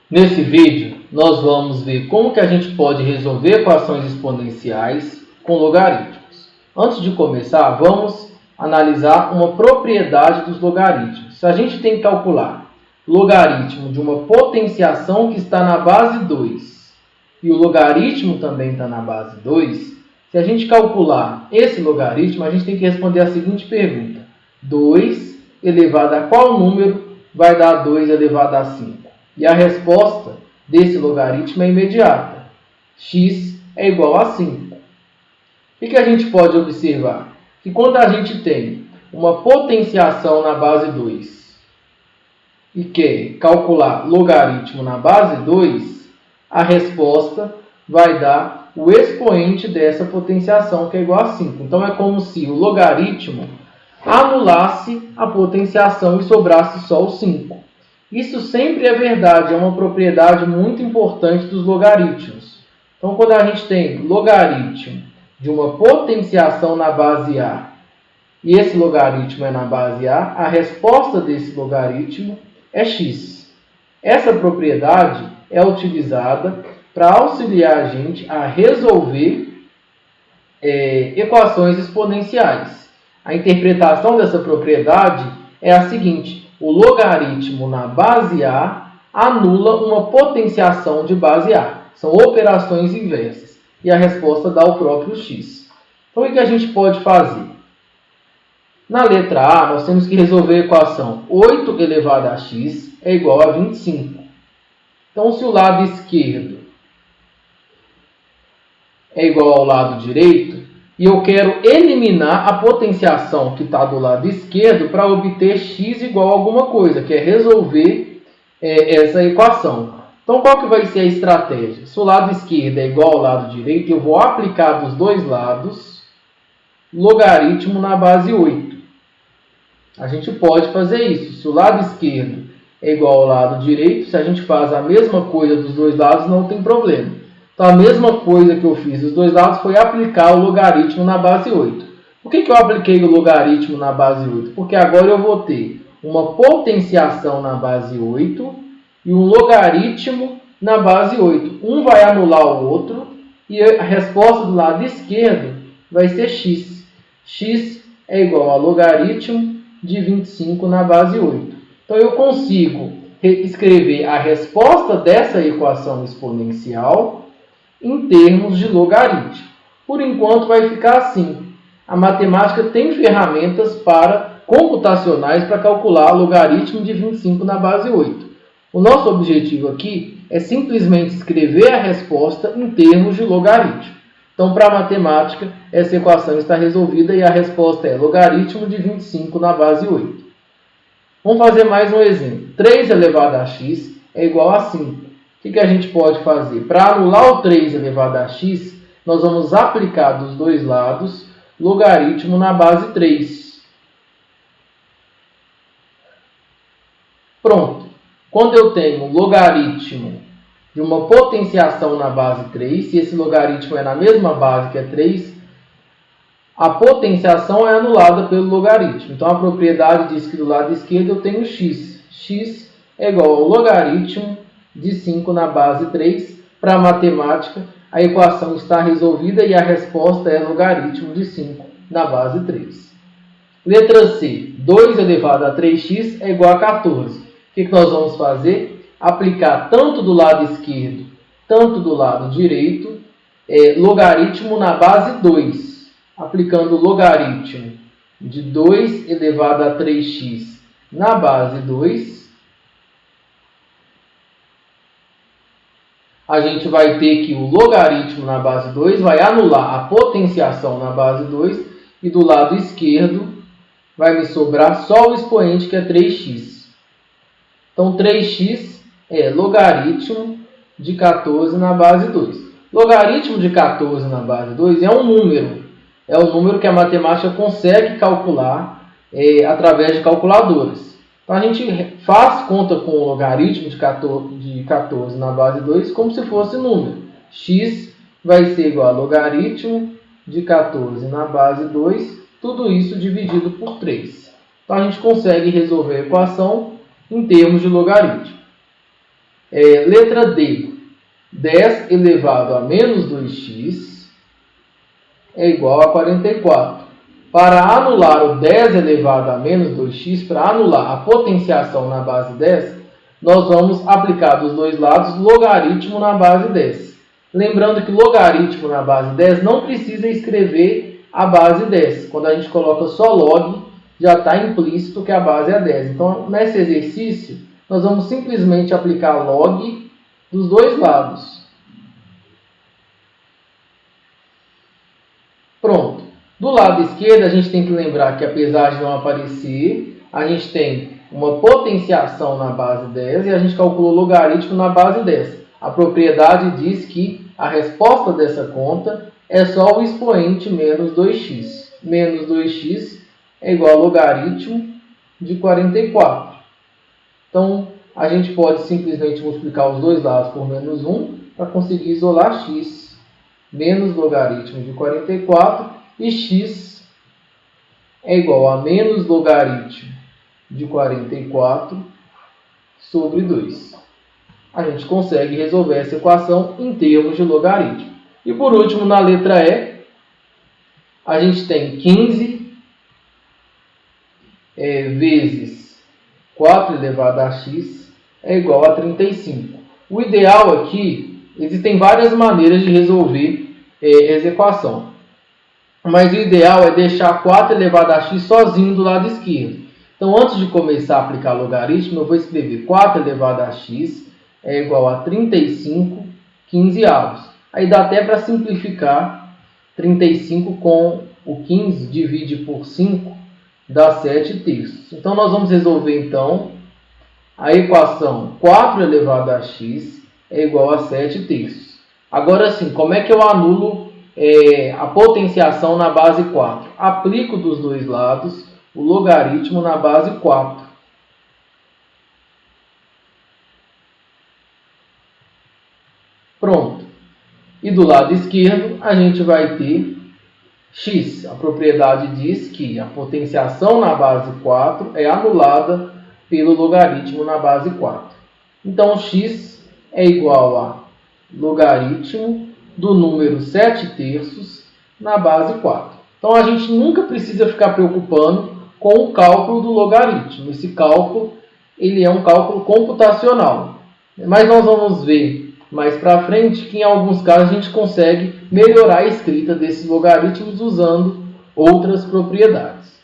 Nesse vídeo, nós vamos ver como que a gente pode resolver equações exponenciais com logaritmos. Antes de começar, vamos analisar uma propriedade dos logaritmos. Se a gente tem que calcular logaritmo de uma potenciação que está na base 2 e o logaritmo também está na base 2, se a gente calcular esse logaritmo, a gente tem que responder a seguinte pergunta: 2 elevado a qual número vai dar 2 elevado a 5? E a resposta desse logaritmo é imediata. X é igual a 5. O que a gente pode observar? Que quando a gente tem uma potenciação na base 2 e quer calcular logaritmo na base 2, a resposta vai dar o expoente dessa potenciação, que é igual a 5. Então, é como se o logaritmo anulasse a potenciação e sobrasse só o 5. Isso sempre é verdade, é uma propriedade muito importante dos logaritmos. Então, quando a gente tem logaritmo de uma potenciação na base A e esse logaritmo é na base A, a resposta desse logaritmo é x. Essa propriedade é utilizada para auxiliar a gente a resolver equações exponenciais. A interpretação dessa propriedade é a seguinte: o logaritmo na base A anula uma potenciação de base A. São operações inversas. E a resposta dá o próprio x. Então, o que a gente pode fazer? Na letra A, nós temos que resolver a equação 8 elevado a x é igual a 25. Então, se o lado esquerdo é igual ao lado direito, e eu quero eliminar a potenciação que está do lado esquerdo para obter x igual a alguma coisa, que é resolver essa equação. Então, qual que vai ser a estratégia? Se o lado esquerdo é igual ao lado direito, eu vou aplicar dos dois lados logaritmo na base 8. A gente pode fazer isso. Se o lado esquerdo é igual ao lado direito, se a gente faz a mesma coisa dos dois lados, não tem problema. Então, a mesma coisa que eu fiz dos dois lados foi aplicar o logaritmo na base 8. Por que eu apliquei o logaritmo na base 8? Porque agora eu vou ter uma potenciação na base 8 e um logaritmo na base 8. Um vai anular o outro e a resposta do lado esquerdo vai ser x. X é igual a logaritmo de 25 na base 8. Então, eu consigo escrever a resposta dessa equação exponencial em termos de logaritmo. Por enquanto vai ficar assim. A matemática tem ferramentas computacionais para calcular logaritmo de 25 na base 8. O nosso objetivo aqui é simplesmente escrever a resposta em termos de logaritmo. Então, para a matemática, essa equação está resolvida e a resposta é logaritmo de 25 na base 8. Vamos fazer mais um exemplo. 3 elevado a x é igual a 5. O que a gente pode fazer? Para anular o 3 elevado a x, nós vamos aplicar dos dois lados logaritmo na base 3. Pronto. Quando eu tenho logaritmo de uma potenciação na base 3, se esse logaritmo é na mesma base que é 3, a potenciação é anulada pelo logaritmo. Então, a propriedade diz que do lado esquerdo eu tenho x. X é igual ao logaritmo de 5 na base 3. Para a matemática, a equação está resolvida e a resposta é logaritmo de 5 na base 3. Letra C. 2 elevado a 3x é igual a 14. O que nós vamos fazer? Aplicar tanto do lado esquerdo, tanto do lado direito, logaritmo na base 2. Aplicando o logaritmo de 2 elevado a 3x na base 2, a gente vai ter que o logaritmo na base 2 vai anular a potenciação na base 2 e do lado esquerdo vai me sobrar só o expoente, que é 3x. Então, 3x é logaritmo de 14 na base 2. Logaritmo de 14 na base 2 é um número. É o número que a matemática consegue calcular através de calculadoras. Então, a gente faz conta com o logaritmo de 14 na base 2 como se fosse número. X vai ser igual a logaritmo de 14 na base 2, tudo isso dividido por 3. Então, a gente consegue resolver a equação em termos de logaritmo. Letra D. 10 elevado a menos 2x é igual a 44. Para anular o 10 elevado a menos 2x, para anular a potenciação na base 10, nós vamos aplicar dos dois lados logaritmo na base 10. Lembrando que logaritmo na base 10 não precisa escrever a base 10. Quando a gente coloca só log, já está implícito que a base é 10. Então, nesse exercício, nós vamos simplesmente aplicar log dos dois lados. Pronto. Do lado esquerdo, a gente tem que lembrar que, apesar de não aparecer, a gente tem uma potenciação na base 10 e a gente calculou logaritmo na base 10. A propriedade diz que a resposta dessa conta é só o expoente menos 2x. Menos 2x é igual a logaritmo de 44. Então, a gente pode simplesmente multiplicar os dois lados por menos 1 para conseguir isolar x. Menos logaritmo de 44 e x é igual a menos logaritmo de 44 sobre 2. A gente consegue resolver essa equação em termos de logaritmo. E por último, na letra E, a gente tem 15 vezes 4 elevado a x é igual a 35. O ideal aqui, existem várias maneiras de resolver essa equação. Mas o ideal é deixar 4 elevado a x sozinho do lado esquerdo. Então, antes de começar a aplicar logaritmo, eu vou escrever 4 elevado a x é igual a 35 quinzeavos. Aí dá até para simplificar 35 com o 15, divide por 5, dá 7 terços. Então, nós vamos resolver, então, a equação 4 elevado a x é igual a 7 terços. Agora sim, como é que eu anulo a potenciação na base 4? Aplico dos dois lados o logaritmo na base 4. Pronto. E do lado esquerdo, a gente vai ter x. A propriedade diz que a potenciação na base 4 é anulada pelo logaritmo na base 4. Então, x é igual a logaritmo do número 7 terços na base 4. Então, a gente nunca precisa ficar preocupando com o cálculo do logaritmo. Esse cálculo ele é um cálculo computacional. Mas nós vamos ver mais para frente que em alguns casos a gente consegue melhorar a escrita desses logaritmos usando outras propriedades.